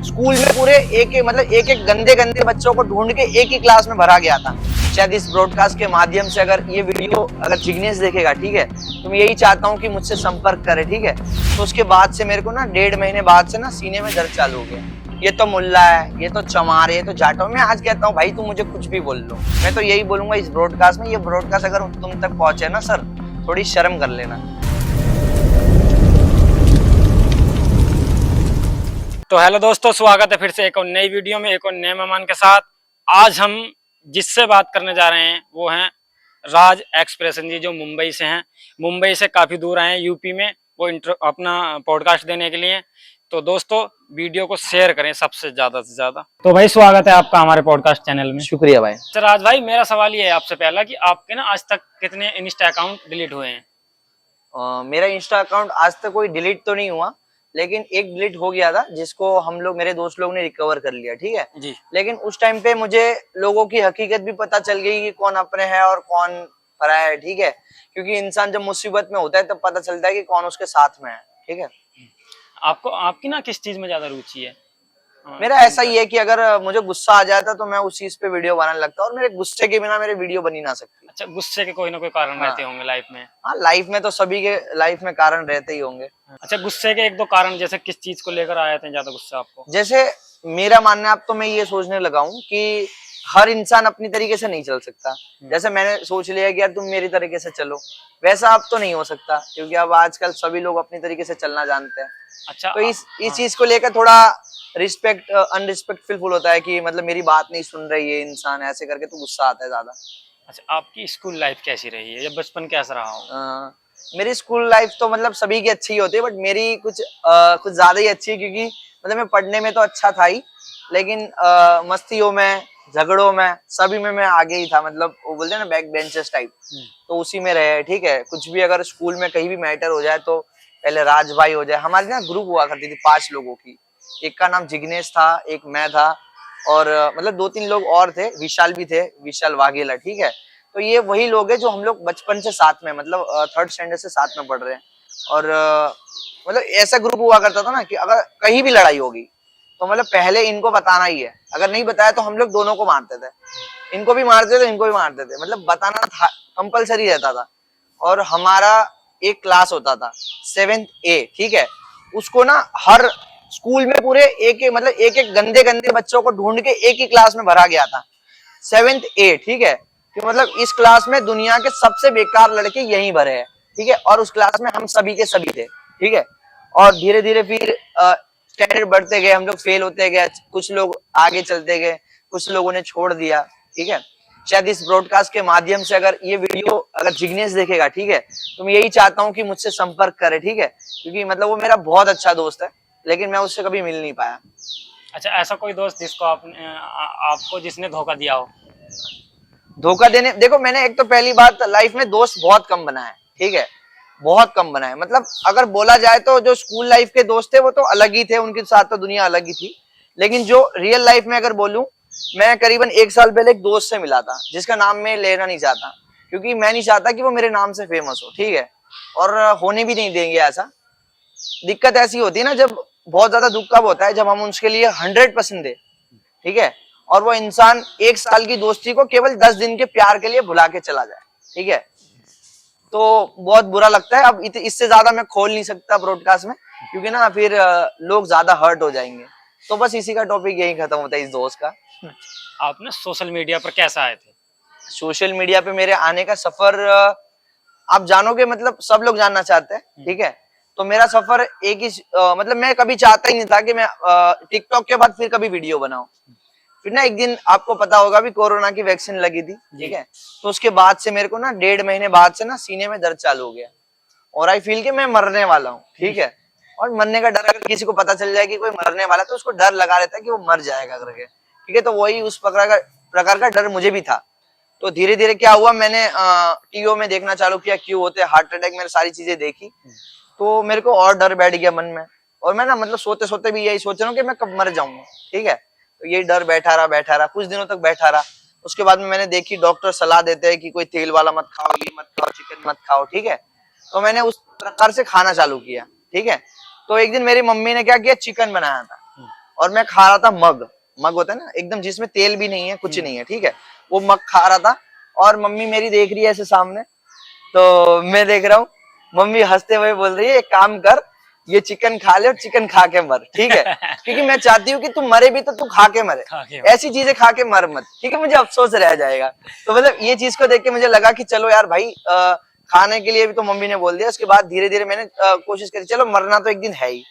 School में पूरे एक एक गंदे गंदे बच्चों को ढूंढ के एक ही क्लास में भरा गया था। शायद इस ब्रॉडकास्ट के माध्यम से अगर ये वीडियो अगर जिग्नेश देखेगा, ठीक है, तो मैं यही चाहता हूँ कि मुझसे संपर्क करे, ठीक है। तो उसके बाद से मेरे को ना 1.5 महीने बाद से ना सीने में दर्द चालू हो गया। ये तो मुल्ला है, ये तो चमार है, ये तो जाटो। मैं आज कहता हूँ भाई, तुम मुझे कुछ भी बोल लो, मैं तो यही बोलूंगा इस ब्रॉडकास्ट में, ये ब्रॉडकास्ट अगर तुम तक पहुंचे ना सर, थोड़ी शर्म कर लेना। तो हेलो दोस्तों, स्वागत है फिर से एक और नई वीडियो में, एक और नए मेहमान के साथ। आज हम जिससे बात करने जा रहे हैं वो हैं राज एक्सप्रेशन जी, जो मुंबई से हैं। मुंबई से काफ़ी दूर आए हैं यूपी में वो अपना पॉडकास्ट देने के लिए। तो दोस्तों वीडियो को शेयर करें सबसे ज़्यादा से ज़्यादा। तो भाई स्वागत है आपका हमारे पॉडकास्ट चैनल में। शुक्रिया भाई। अच्छा राज भाई, मेरा सवाल ये है आपसे पहला कि आपके ना आज तक कितने इंस्टा अकाउंट डिलीट हुए हैं? मेरा इंस्टा अकाउंट आज तक कोई डिलीट तो नहीं हुआ, लेकिन एक डिलीट हो गया था जिसको हम लोग, मेरे दोस्त लोग ने रिकवर कर लिया, ठीक है जी। लेकिन उस टाइम पे मुझे लोगों की हकीकत भी पता चल गई कि कौन अपने है और कौन पराया है, ठीक है। क्योंकि इंसान जब मुसीबत में होता है तब पता चलता है कि कौन उसके साथ में है, ठीक है। आपको आपकी ना किस चीज में ज्यादा रुचि है? मेरा ऐसा ही है कि अगर मुझे गुस्सा आ जाता तो मैं उस चीज पे वीडियो बनाने लगता, और मेरे गुस्से के बिना मेरे वीडियो बनी ना सकती। अच्छा, गुस्से के कोई ना कोई कारण हाँ। रहते होंगे लाइफ में। हाँ, लाइफ में तो सभी के लाइफ में कारण रहते ही होंगे। अच्छा, गुस्से के एक दो कारण, जैसे किस चीज को लेकर आए थे ज्यादा गुस्सा आपको? जैसे मेरा मानना है, अब तो मैं ये सोचने लगा हूँ कि हर इंसान अपनी तरीके से नहीं चल सकता। जैसे मैंने सोच लिया कि यार तुम मेरी तरीके से चलो, वैसा अब तो नहीं हो सकता, क्योंकि अब आजकल सभी लोग अपनी तरीके से चलना जानते हैं। अच्छा, तो इस चीज को लेकर थोड़ा रिस्पेक्ट अनरिस्पेक्टफुल होता है कि मतलब मेरी बात नहीं सुन रही है इंसान, ऐसे करके तो गुस्सा आता है ज्यादा। अच्छा, आपकी स्कूल लाइफ कैसी रही है या बचपन कैसा रहा हो? मेरी स्कूल लाइफ तो मतलब सभी की अच्छी ही होती है, बट मेरी कुछ कुछ ज्यादा ही अच्छी है, क्योंकि मतलब मैं पढ़ने में तो अच्छा था ही, लेकिन मस्तियों में, झगड़ों में, सभी में मैं आगे ही था। मतलब वो बोलते हैं ना, बैक बेंचर्स टाइप, तो उसी में रहे, ठीक है। कुछ भी अगर स्कूल में कहीं भी मैटर हो जाए तो पहले राज भाई हो जाए। हमारी ना ग्रुप हुआ करती थी 5 लोगों की, एक का नाम जिग्नेश था, एक मैं था, और मतलब 2-3 लोग और थे, विशाल भी थे, विशाल वाघेला, ठीक है। तो ये वही लोग हैं जो हम लोग बचपन से साथ में, मतलब 3rd स्टैंडर्ड से साथ में पढ़ रहे हैं। और मतलब ऐसा ग्रुप हुआ करता था ना कि अगर कहीं भी लड़ाई होगी तो मतलब पहले इनको बताना ही है, अगर नहीं बताया तो हम लोग दोनों को मारते थे, इनको भी मारते थे, इनको भी मारते थे, मतलब बताना था, कंपलसरी रहता था। और हमारा एक क्लास होता था 7th A, ठीक है। उसको ना हर स्कूल में पूरे एक एक गंदे गंदे बच्चों को ढूंढ के एक ही क्लास में भरा गया था, 7th A, ठीक है। कि मतलब इस क्लास में दुनिया के सबसे बेकार लड़के यहीं भरे हैं, ठीक है। और उस क्लास में हम सभी के सभी थे, ठीक है। और धीरे धीरे फिर स्टैंडर्ड बढ़ते गए, हम लोग फेल होते गए, कुछ लोग आगे चलते गए, कुछ लोगों ने छोड़ दिया, ठीक है। शायद इस ब्रॉडकास्ट के माध्यम से अगर ये वीडियो अगर जिग्नेश देखेगा, ठीक है, तो मैं यही चाहता हूँ कि मुझसे संपर्क करे, ठीक है। क्योंकि मतलब वो मेरा बहुत अच्छा दोस्त है, लेकिन मैं उससे कभी मिल नहीं पाया। अच्छा, ऐसा कोई दोस्त जिसको आपको जिसने धोखा दिया हो? धोखा देने, देखो मैंने एक तो पहली बात, लाइफ में दोस्त बहुत कम बनाए, ठीक है, बहुत कम बनाए। मतलब अगर बोला जाए तो जो स्कूल लाइफ के दोस्त थे वो तो अलग ही थे, उनके साथ तो दुनिया अलग ही थी। लेकिन जो रियल लाइफ में अगर बोलूं, मैं करीबन 1 साल पहले एक दोस्त से मिला था, जिसका नाम मैं लेना नहीं चाहता, क्योंकि मैं नहीं चाहता कि वो मेरे नाम से फेमस हो, ठीक है। और होने भी नहीं देंगे ऐसा। दिक्कत ऐसी होती है ना, जब बहुत ज्यादा दुख कब होता है, जब हम उसके लिए 100% दे, ठीक है, और वो इंसान 1 साल की दोस्ती को केवल 10 दिन के प्यार के लिए भुला के चला जाए, ठीक है। तो बहुत बुरा लगता है। अब इससे ज्यादा मैं खोल नहीं सकता ब्रॉडकास्ट में, क्योंकि ना फिर लोग ज्यादा हर्ट हो जाएंगे। तो बस इसी का टॉपिक यही खत्म होता है इस दोस्त का। आप ना सोशल मीडिया पर कैसे आए थे? सोशल मीडिया पे मेरे आने का सफर आप जानोगे, मतलब सब लोग जानना चाहते हैं, ठीक है। तो मेरा सफर एक ही मतलब मैं कभी चाहता ही नहीं था कि मैं टिकटॉक के बाद फिर कभी वीडियो बनाऊं। फिर ना एक दिन आपको पता होगा भी, कोरोना की वैक्सीन लगी थी, ठीक है। तो उसके बाद से मेरे को ना 1.5 महीने बाद से ना सीने में दर्द चालू हो गया, और आई फील कि मैं मरने वाला हूँ, ठीक है। और मरने का डर, अगर किसी को पता चल जाए कि कोई मरने वाला है तो उसको डर लगा रहता है कि वो मर जाएगा करके, ठीक है। तो वही उस प्रकार का डर मुझे भी था। तो धीरे धीरे क्या हुआ, मैंने टीवी में देखना चालू किया, क्यों होते हार्ट अटैक, मैंने सारी चीजें देखी, तो मेरे को और डर बैठ गया मन में। और मैं ना मतलब सोते सोते भी यही सोच रहा हूँ कि मैं कब मर जाऊंगा, ठीक है। तो यही डर बैठा रहा, कुछ दिनों तक बैठा रहा। उसके बाद में मैंने देखी, डॉक्टर सलाह देते हैं कि कोई तेल वाला मत खाओ, ये मत खाओ, चिकन मत खाओ, ठीक है। तो मैंने उस प्रकार से खाना चालू किया, ठीक है। तो एक दिन मेरी मम्मी ने क्या किया, चिकन बनाया था, और मैं खा रहा था मग। मग होता है ना एकदम, जिसमें तेल भी नहीं है, कुछ नहीं है, ठीक है, वो मग खा रहा था। और मम्मी मेरी देख रही है ऐसे सामने, तो मैं देख रहा हूँ, मम्मी हंसते हुए बोल रही है एक काम कर, ये चिकन खा ले और चिकन खा के मर, ठीक है, क्योंकि मैं चाहती हूँ कि तू मरे भी तो तू खा के मरे, खा के ऐसी चीजें खा के मर मत, ठीक है, मुझे अफसोस रह जाएगा। तो मतलब ये चीज को देख के मुझे लगा कि चलो यार भाई, खाने के लिए भी तो मम्मी ने बोल दिया। उसके बाद धीरे धीरे मैंने कोशिश करी, चलो मरना तो एक दिन है ही,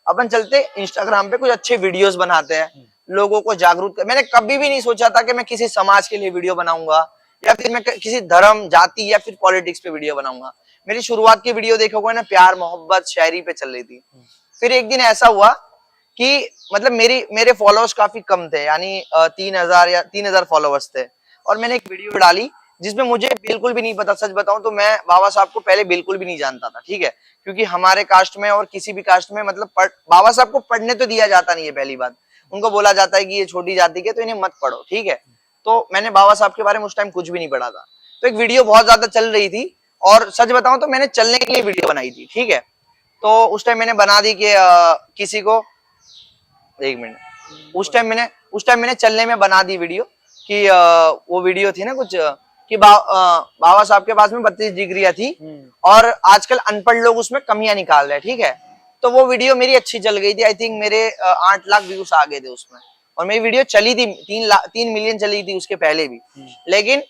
अपन चलते इंस्टाग्राम पे कुछ अच्छे वीडियोस बनाते हैं, लोगों को जागरूक कर। मैंने कभी भी नहीं सोचा था कि मैं किसी समाज के लिए वीडियो बनाऊंगा, या फिर मैं किसी धर्म, जाति या फिर पॉलिटिक्स पे वीडियो बनाऊंगा। मेरी शुरुआत की वीडियो देखोगे ना, प्यार मोहब्बत शायरी पे चल रही थी। फिर एक दिन ऐसा हुआ कि मतलब मेरे फॉलोअर्स काफी कम थे, यानी 3,000 या 3,000 फॉलोअर्स थे। और मैंने एक वीडियो डाली जिसमें मुझे बिल्कुल भी नहीं पता, सच बताऊं तो मैं बाबा साहब को पहले बिल्कुल भी नहीं जानता था, ठीक है, क्योंकि हमारे कास्ट में और किसी भी कास्ट में मतलब बाबा साहब को पढ़ने तो दिया जाता नहीं है। पहली बात, उनको बोला जाता है कि ये छोटी जाति के, तो इन्हें मत पढ़ो, ठीक है। तो मैंने बाबा साहब के बारे में उस टाइम कुछ भी नहीं पढ़ा था। तो एक वीडियो बहुत ज्यादा चल रही थी, और सच बताऊं तो मैंने चलने के लिए वीडियो बनाई थी, ठीक है। तो उस टाइम मैंने बना दी कि किसी को, एक मिनट, उस टाइम मैंने चलने में बना दी वीडियो कि वो वीडियो थी ना कुछ कि बाबा साहब के पास में 32 डिग्रियां थी, और आजकल अनपढ़ लोग उसमें कमियां निकाल रहे हैं, ठीक है। तो वो वीडियो मेरी अच्छी चल गई थी, आई थिंक मेरे 8 लाख व्यूज आ गए थे उसमें, और मेरी वीडियो चली थी 3 मिलियन चली थी उसके पहले भी। लेकिन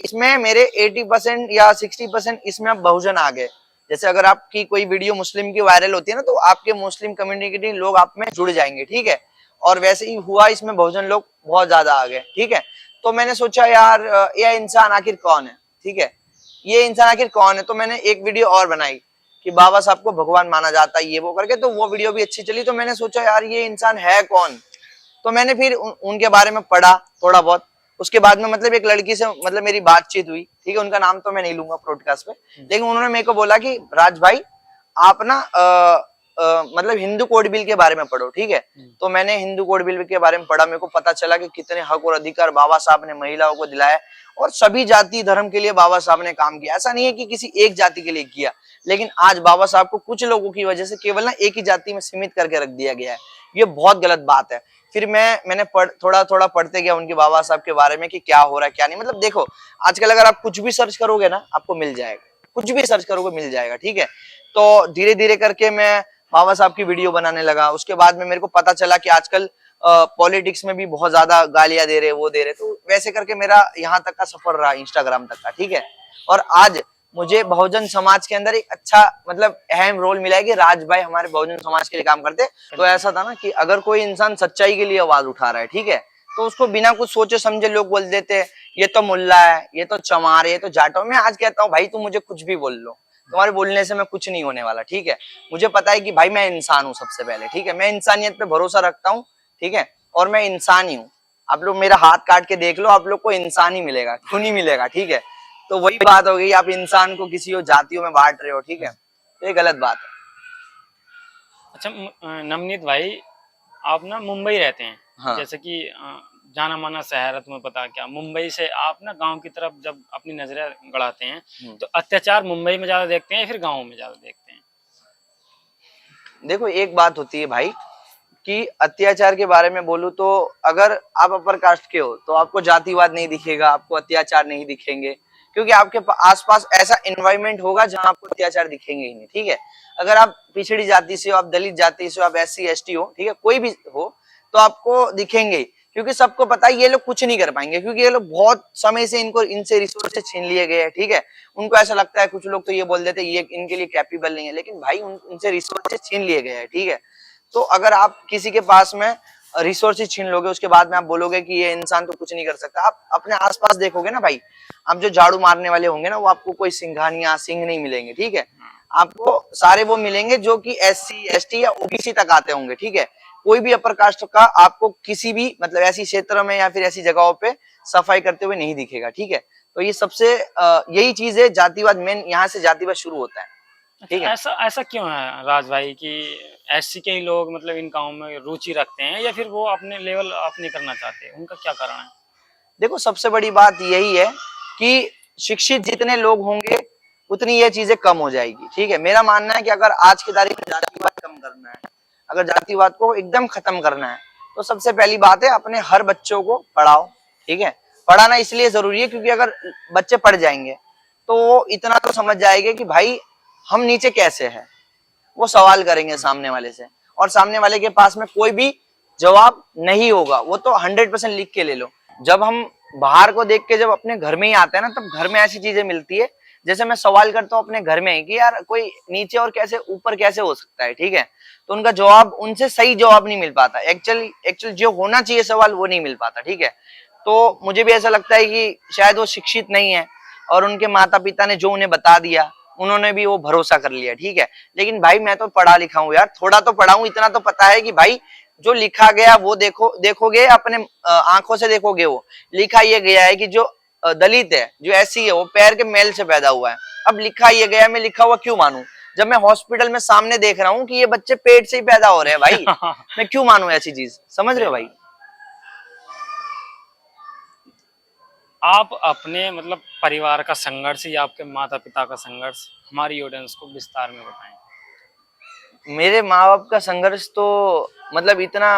इसमें मेरे 80% या 60% इसमें अब बहुजन आ गए। जैसे अगर आपकी कोई वीडियो मुस्लिम की वायरल होती है ना, तो आपके मुस्लिम कम्युनिटी लोग आप में जुड़ जाएंगे, ठीक है। और वैसे ही हुआ, इसमें बहुजन लोग बहुत ज्यादा आ गए, ठीक है। तो मैंने सोचा यार, ये इंसान आखिर कौन है, ठीक है, ये इंसान आखिर कौन है। तो मैंने एक वीडियो और बनाई कि बाबा साहब को भगवान माना जाता है, ये वो करके। तो वो वीडियो भी अच्छी चली। तो मैंने सोचा यार ये इंसान है कौन। तो मैंने फिर उनके बारे में पढ़ा थोड़ा बहुत। उसके बाद में मतलब एक लड़की से मतलब मेरी बातचीत हुई, ठीक है, उनका नाम तो मैं नहीं लूंगा ब्रॉडकास्ट पे, लेकिन उन्होंने मेरे को बोला कि राज भाई आप ना मतलब हिंदू कोड बिल के बारे में पढ़ो, ठीक है। तो मैंने हिंदू कोड बिल के बारे में पढ़ा। मेरे को पता चला कि कितने हक और अधिकार बाबा साहब ने महिलाओं को दिलाया, और सभी जाति धर्म के लिए बाबा साहब ने काम किया। ऐसा नहीं है कि किसी एक जाति के लिए किया, लेकिन आज बाबा साहब को कुछ लोगों की वजह से केवल ना एक ही जाति में सीमित करके रख दिया गया है। ये बहुत गलत बात है। फिर मैंने थोड़ा थोड़ा पढ़ते गया उनके बाबा साहब के बारे में कि क्या हो रहा है क्या नहीं। मतलब देखो, आजकल अगर आप कुछ भी सर्च करोगे ना, आपको मिल जाएगा, कुछ भी सर्च करोगे मिल जाएगा, ठीक है। तो धीरे धीरे करके मैं बाबा साहब की वीडियो बनाने लगा। उसके बाद में मेरे को पता चला कि आजकल पॉलिटिक्स में भी बहुत ज्यादा गालियां दे रहे, वो दे रहे। तो वैसे करके मेरा यहाँ तक का सफर रहा, इंस्टाग्राम तक का, ठीक है। और आज मुझे बहुजन समाज के अंदर एक अच्छा मतलब अहम रोल मिला है कि राज भाई हमारे बहुजन समाज के लिए काम करते। तो ऐसा था ना कि अगर कोई इंसान सच्चाई के लिए आवाज उठा रहा है, ठीक है, तो उसको बिना कुछ सोचे समझे लोग बोल देते हैं ये तो मुल्ला है, ये तो चमार है, ये तो जाटो। मैं आज कहता हूँ भाई तुम मुझे कुछ भी बोल लो, तुम्हारे बोलने से मैं कुछ नहीं होने वाला, ठीक है। मुझे पता है कि भाई मैं इंसान हूँ सबसे पहले, ठीक है, मैं इंसानियत पे भरोसा रखता हूँ, ठीक है, और मैं इंसान ही हूँ। आप लोग मेरा हाथ काट के देख लो, आप लोग को इंसान ही मिलेगा, खून ही मिलेगा, ठीक है। तो वही बात हो गई, आप इंसान को किसी और जातियों में बांट रहे हो, ठीक है, तो ये गलत बात है। अच्छा नवनीत भाई, आप ना मुंबई रहते हैं, हाँ। जैसे कि जाना माना शहर है, तुम्हें पता क्या। मुंबई से आप ना गांव की तरफ जब अपनी नजरें गड़ाते हैं, तो अत्याचार मुंबई में ज्यादा देखते हैं या फिर गाँव में ज्यादा देखते हैं? देखो एक बात होती है भाई कि अत्याचार के बारे में बोलूं तो अगर आप अपर कास्ट के हो तो आपको जातिवाद नहीं दिखेगा, आपको अत्याचार नहीं दिखेंगे, क्योंकि आपके आसपास ऐसा एनवायरनमेंट होगा जहां आपको अत्याचार दिखेंगे ही नहीं, ठीक है। अगर आप पिछड़ी जाति से हो, आप दलित जाति से हो, आप SC ST हो, ठीक है, कोई भी हो, तो आपको दिखेंगे, क्योंकि सबको पता है ये लोग कुछ नहीं कर पाएंगे, क्योंकि ये लोग बहुत समय से इनसे रिसोर्सेज छीन लिए गए हैं, ठीक है। उनको ऐसा लगता है, कुछ लोग तो ये बोल देते हैं ये इनके लिए कैपेबल नहीं है, लेकिन भाई इनसे रिसोर्सेज छीन लिए गए हैं, ठीक है। तो अगर आप किसी के पास में रिसोर्सेज छीन लोगे, उसके बाद में आप बोलोगे कि ये इंसान तो कुछ नहीं कर सकता, आप अपने आसपास देखोगे ना भाई, आप जो झाड़ू मारने वाले होंगे ना, वो आपको कोई सिंघानिया सिंह नहीं मिलेंगे, ठीक है। आपको सारे वो मिलेंगे जो कि SC ST या OBC तक आते होंगे, ठीक है। कोई भी अपर कास्ट का आपको किसी भी मतलब ऐसी क्षेत्र में या फिर ऐसी जगहों पे सफाई करते हुए नहीं दिखेगा, ठीक है। तो ये सबसे यही चीज है, जातिवाद मेन यहाँ से जातिवाद शुरू होता है, ठीक है। ऐसा ऐसा क्यों है राज भाई कि SC के ही लोग मतलब इन कामों में रुचि रखते हैं, या फिर वो अपने लेवल अप नहीं करना चाहते, उनका क्या कारण है? देखो सबसे बड़ी बात यही है कि शिक्षित जितने लोग होंगे उतनी ये चीजें कम हो जाएगी, ठीक है। मेरा मानना है कि अगर आज की तारीख में जातिवाद कम करना है, अगर जातिवाद को एकदम खत्म करना है तो सबसे पहली बात है अपने हर बच्चों को पढ़ाओ, ठीक है। पढ़ाना इसलिए जरूरी है क्योंकि अगर बच्चे पढ़ जाएंगे तो वो इतना तो समझ जाएंगे कि भाई हम नीचे कैसे हैं। वो सवाल करेंगे सामने वाले से, और सामने वाले के पास में कोई भी जवाब नहीं होगा, वो तो 100% लिख के ले लो। जब हम बाहर को देख के जब अपने घर में ही आते हैं ना, तब घर में ऐसी चीजें मिलती है। जैसे मैं सवाल करता हूँ अपने घर में कि यार कोई नीचे और कैसे ऊपर कैसे हो सकता है, ठीक है। तो उनका जवाब, उनसे सही जवाब नहीं मिल पाता, एक्चुअल जो होना चाहिए सवाल वो नहीं मिल पाता, ठीक है। तो मुझे भी ऐसा लगता है कि शायद वो शिक्षित नहीं है और उनके माता पिता ने जो उन्हें बता दिया उन्होंने भी वो भरोसा कर लिया, ठीक है। लेकिन भाई मैं तो पढ़ा लिखा हूँ यार, थोड़ा तो पढ़ा हूँ, इतना तो पता है कि भाई जो लिखा गया वो देखोगे अपने आंखों से देखोगे। वो लिखा ये गया है कि जो दलित है, जो ऐसी है, वो पैर के मैल से पैदा हुआ है। अब लिखा ये गया है, मैं लिखा हुआ क्यों मानूं? जब मैं हॉस्पिटल में सामने देख रहा हूँ कि ये बच्चे पेट से ही पैदा हो रहे हैं भाई, मैं क्यों मानूं ऐसी चीज? समझ रहे हो भाई? आप अपने मतलब परिवार का संघर्ष या आपके माता पिता का संघर्ष हमारी ऑडियंस को विस्तार में बताएं। मेरे माँ बाप का संघर्ष तो मतलब इतना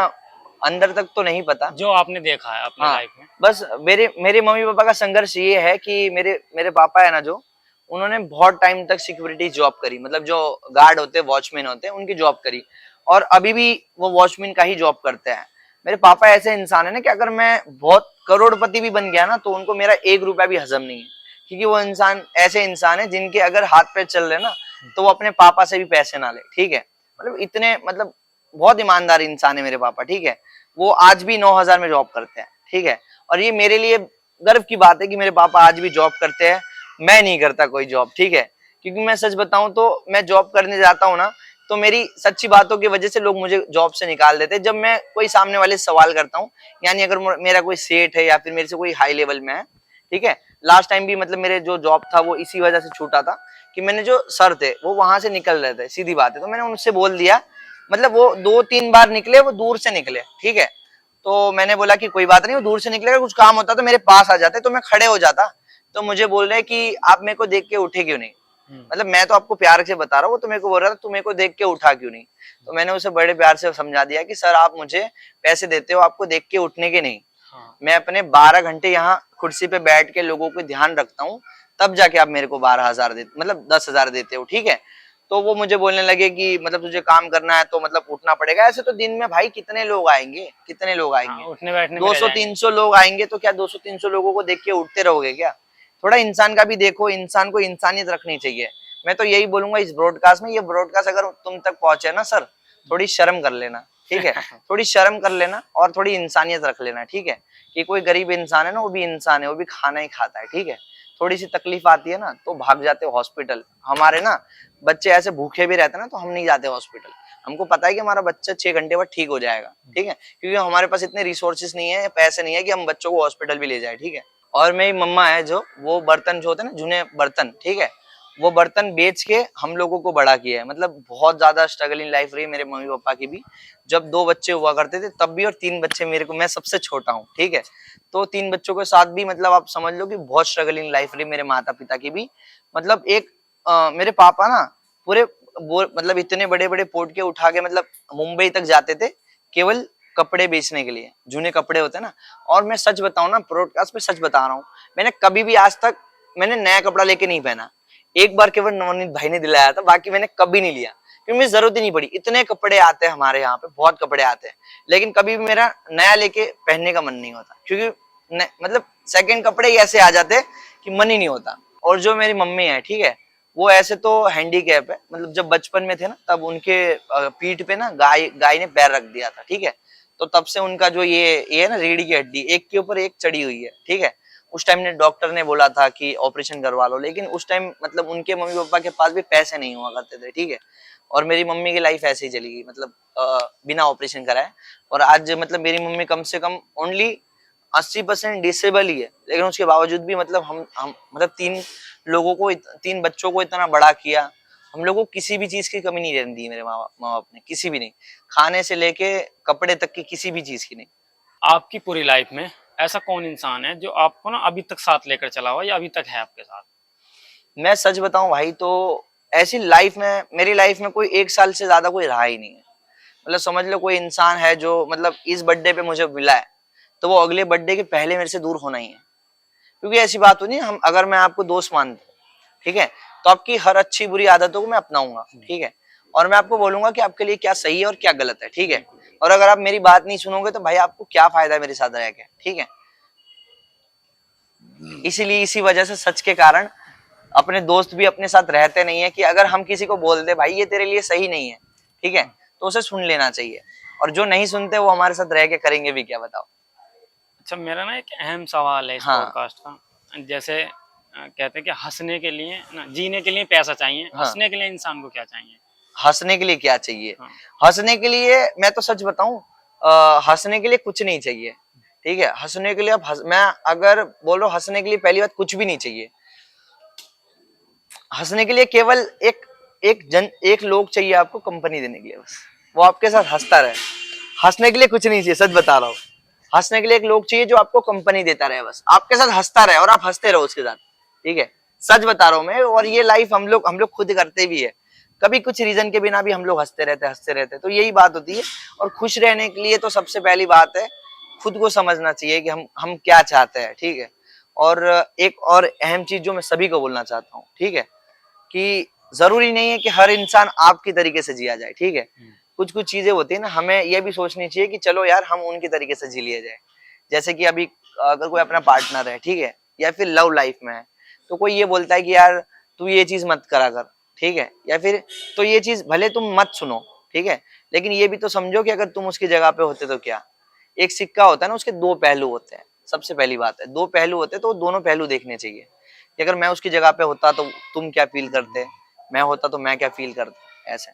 अंदर तक तो नहीं पता। जो आपने देखा है अपने हाँ, लाइफ में। बस मेरे मेरे मम्मी पापा का संघर्ष ये है कि मेरे मेरे पापा है ना, जो उन्होंने बहुत टाइम तक सिक्योरिटी जॉब करी, मतलब जो गार्ड होते हैं, वॉचमैन होते हैं, उनकी जॉब करी, और अभी भी वो वॉचमैन का ही जॉब करते हैं। मेरे पापा ऐसे इंसान है ना कि अगर मैं बहुत करोड़पति भी बन गया ना तो उनको मेरा 1 रुपया भी हजम नहीं है, क्योंकि वो इंसान ऐसे इंसान है जिनके अगर हाथ पे चल रहे ना तो वो अपने पापा से भी पैसे ना ले, ठीक है। मतलब इतने मतलब बहुत ईमानदार इंसान है मेरे पापा, ठीक है। वो आज भी 9,000 में जॉब करते हैं, ठीक है। और ये मेरे लिए गर्व की बात है कि मेरे पापा आज भी जॉब करते हैं, मैं नहीं करता कोई जॉब, ठीक है। क्योंकि मैं सच बताऊं तो मैं जॉब करने जाता हूँ ना तो मेरी सच्ची बातों की वजह से लोग मुझे जॉब से निकाल देते हैं। जब मैं कोई सामने वाले से सवाल करता हूँ, यानी अगर मेरा कोई सेठ है या फिर मेरे से कोई हाई लेवल में है, ठीक है। लास्ट टाइम भी मतलब मेरे जो जॉब था वो इसी वजह से छूटा था कि मैंने जो सर थे वो वहां से निकल रहे थे, सीधी बात है। तो मैंने उनसे बोल दिया, मतलब वो 2-3 बार निकले, वो दूर से निकले, ठीक है। तो मैंने बोला कि कोई बात नहीं, वो दूर से निकलेगा, कुछ काम होता तो मेरे पास आ जाते तो मैं खड़े हो जाता। तो मुझे बोल रहे कि आप मेरे को देख के उठे क्यों नहीं? मतलब मैं तो आपको प्यार से बता रहा हूँ, तो मेरे को बोल रहा था तू मेरे को देख के उठा क्यों नहीं? तो मैंने उसे बड़े प्यार से समझा दिया कि सर आप मुझे पैसे देते हो आपको देख के उठने के नहीं। हाँ। मैं अपने 12 घंटे यहाँ कुर्सी पे बैठ के लोगों को ध्यान रखता हूँ, तब जाके आप मेरे को 12,000 देते, मतलब 10,000 देते हो, ठीक है। तो वो मुझे बोलने लगे कि मतलब तुझे काम करना है तो मतलब उठना पड़ेगा। ऐसे तो दिन में भाई कितने लोग आएंगे, कितने लोग आएंगे, हाँ, उठने बैठने में रह जाएंगे। 200-300 लोग आएंगे, तो क्या 200-300 लोगों को देख के उठते रहोगे क्या? थोड़ा इंसान का भी देखो, इंसान को इंसानियत रखनी चाहिए। मैं तो यही बोलूंगा इस ब्रॉडकास्ट में, ये ब्रॉडकास्ट अगर तुम तक पहुंचे ना सर, थोड़ी शर्म कर लेना, ठीक है। थोड़ी शर्म कर लेना और थोड़ी इंसानियत रख लेना, ठीक है। कि कोई गरीब इंसान है ना, वो भी इंसान है, वो भी खाना ही खाता है, ठीक है। थोड़ी सी तकलीफ आती है ना तो भाग जाते हो हॉस्पिटल। हमारे ना बच्चे ऐसे भूखे भी रहते हैं ना तो हम नहीं जाते हॉस्पिटल। हमको पता है कि हमारा बच्चा 6 घंटे बाद ठीक हो जाएगा, ठीक है। क्योंकि हमारे पास इतने रिसोर्सेस नहीं है, पैसे नहीं है कि हम बच्चों को हॉस्पिटल भी ले जाए, ठीक है। और मेरी मम्मा है जो, वो बर्तन जो होते हैं ना, जुने बर्तन, ठीक है, वो बर्तन बेच के हम लोगों को बड़ा किया है। मतलब बहुत ज्यादा स्ट्रगलिंग लाइफ रही मेरे मम्मी पापा की भी। जब 2 बच्चे हुआ करते थे तब भी, और 3 बच्चे मेरे को, मैं सबसे छोटा हूँ, ठीक है। तो 3 बच्चों के साथ भी मतलब आप समझ लो कि बहुत स्ट्रगलिंग लाइफ रही मेरे माता पिता की भी। मतलब एक मेरे पापा ना पूरे मतलब इतने बड़े बड़े पोट के उठा के मतलब मुंबई तक जाते थे, केवल कपड़े बेचने के लिए, जूने कपड़े होते हैं ना। और मैं सच बताऊं ना, ब्रॉडकास्ट में सच बता रहा हूँ, मैंने कभी भी आज तक मैंने नया कपड़ा लेके नहीं पहना। एक बार केवल नवनीत भाई ने दिलाया था, बाकी मैंने कभी नहीं लिया, क्योंकि मुझे जरूरत ही नहीं पड़ी। इतने कपड़े आते हैं हमारे यहाँ पे, बहुत कपड़े आते हैं, लेकिन कभी भी मेरा नया लेके पहनने का मन नहीं होता, क्योंकि मतलब सेकंड कपड़े ही ऐसे आ जाते हैं कि मन ही नहीं होता। और जो मेरी मम्मी है, ठीक है, वो ऐसे तो हैंडीकैप है, मतलब जब बचपन में थे ना तब उनके पीठ पे ना गाय ने पैर रख दिया था, ठीक है। तो तब से उनका जो ये है ना, रीढ़ की हड्डी एक के ऊपर एक चढ़ी हुई है, ठीक है। उस टाइम ने डॉक्टर ने बोला था कि ऑपरेशन करवा लो, लेकिन उस टाइम मतलब उनके मम्मी पापा के पास भी पैसे नहीं हुआ करते थे, ठीक है। और मेरी मम्मी की लाइफ ऐसे ही चली गई, मतलब बिना ऑपरेशन कराए। और आज मतलब मेरी मम्मी कम से कम ओनली 80% डिसेबल ही है, लेकिन उसके बावजूद भी मतलब हम मतलब 3 बच्चों को इतना बड़ा किया। हम लोगों को किसी भी चीज की कमी नहीं रहने दी मेरे माँ बाप ने, किसी भी नहीं, खाने से लेके कपड़े तक की किसी भी चीज की नहीं। आपकी पूरी लाइफ में ऐसा कौन इंसान है जो आपको ना अभी तक साथ लेकर चला हुआ या अभी तक है आपके साथ? मैं सच बताऊं भाई तो ऐसी लाइफ में, मेरी लाइफ में कोई 1 साल से ज्यादा कोई रहा ही नहीं है। मतलब समझ लो कोई इंसान है जो मतलब इस बर्थडे पे मुझे मिला है, तो वो अगले बर्थडे के पहले मेरे से दूर होना ही है। क्योंकि ऐसी बात होती है, हम अगर मैं आपको दोस्त मानता हूँ, ठीक है, तो आपकी हर अच्छी बुरी आदतों को मैं अपनाऊंगा, ठीक है, और मैं आपको बोलूंगा कि आपके लिए क्या सही है और क्या गलत है, ठीक है। और अगर आप मेरी बात नहीं सुनोगे तो भाई आपको क्या फायदा है मेरे साथ रह के, ठीक है। इसीलिए इसी वजह से सच के कारण अपने दोस्त भी अपने साथ रहते नहीं है कि अगर हम किसी को बोल दे भाई ये तेरे लिए सही नहीं है, ठीक है, तो उसे सुन लेना चाहिए। और जो नहीं सुनते वो हमारे साथ रह के करेंगे भी क्या, बताओ। अच्छा, मेरा ना एक अहम सवाल है इस हाँ पॉडकास्ट का। जैसे कहते हैं कि हंसने के लिए ना, जीने के लिए पैसा चाहिए, हाँ, हंसने के लिए इंसान को क्या चाहिए? हंसने के लिए क्या चाहिए? हाँ। हंसने के लिए मैं तो सच बताऊं, हंसने के लिए कुछ नहीं चाहिए, ठीक है। हंसने के लिए मैं अगर बोलो हंसने के लिए पहली बात कुछ भी नहीं चाहिए। हंसने के लिए केवल एक लोग चाहिए आपको कंपनी देने के लिए, बस वो आपके साथ हंसता रहे। हंसने के लिए कुछ नहीं चाहिए, सच बता रहा हूँ। हंसने के लिए एक लोग चाहिए जो आपको कंपनी देता रहे, बस आपके साथ हंसता रहे और आप हंसते रहो उसके साथ, ठीक है। सच बता रहा हूँ मैं, और ये लाइफ हम लोग खुद करते भी है। कभी कुछ रीजन के बिना भी हम लोग हंसते रहते, तो यही बात होती है। और खुश रहने के लिए तो सबसे पहली बात है खुद को समझना चाहिए कि हम क्या चाहते हैं, ठीक है। और एक और अहम चीज जो मैं सभी को बोलना चाहता हूँ, ठीक है, कि जरूरी नहीं है कि हर इंसान आपकी तरीके से जिया जाए, ठीक है। कुछ कुछ चीजें होती है ना, हमें ये भी सोचनी चाहिए कि चलो यार हम उनकी तरीके से जी लिया जाए। जैसे कि अभी अगर कोई अपना पार्टनर है, ठीक है, या फिर लव लाइफ में है, तो कोई ये बोलता है कि यार तू ये चीज मत करा कर, ठीक है, या फिर तो ये चीज भले तुम मत सुनो, ठीक है, लेकिन ये भी तो समझो कि अगर तुम उसकी जगह पे होते तो क्या। एक सिक्का होता है ना, उसके दो पहलू होते हैं। सबसे पहली बात है दो पहलू होते हैं, तो दोनों पहलू देखने चाहिए कि अगर मैं उसकी जगह पे होता तो तुम क्या फील करते, मैं होता तो मैं क्या फील करता, ऐसे।